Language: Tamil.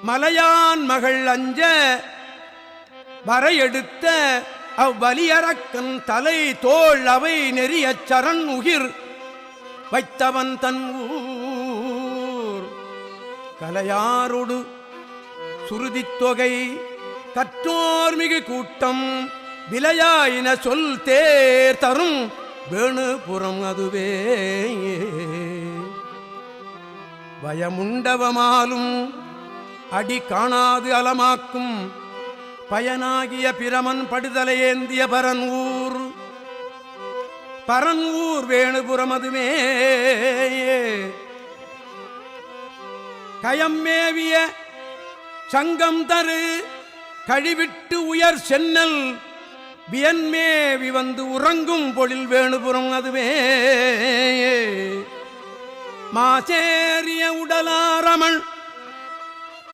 மலையான் மகள் அஞ்ச வரையெடுத்த அவ்வலியரக்கன் தலை தோள் அவை நெறியச் சரண் உகிர் வைத்தவன் தன் ஊர் கலையாரோடு சுருதித்தொகை கற்றோர் மிகு கூட்டம் விலையாயின சொல் தேர் தரும் வேணுபுறம் அதுவே பயமுண்டவமாலும் அடி காணாது அலமாக்கும் பயனாகிய பிரமன் படுதலை ஏந்திய பரன்ஊர் வேணுபுரம் அதுவே கயம்மேவிய சங்கம் தரு கழிவிட்டு உயர் சென்னல் வியன்மேவி வந்து உறங்கும் பொழில் வேணுபுரம் அதுவே மாசேரிய உடலாரமன்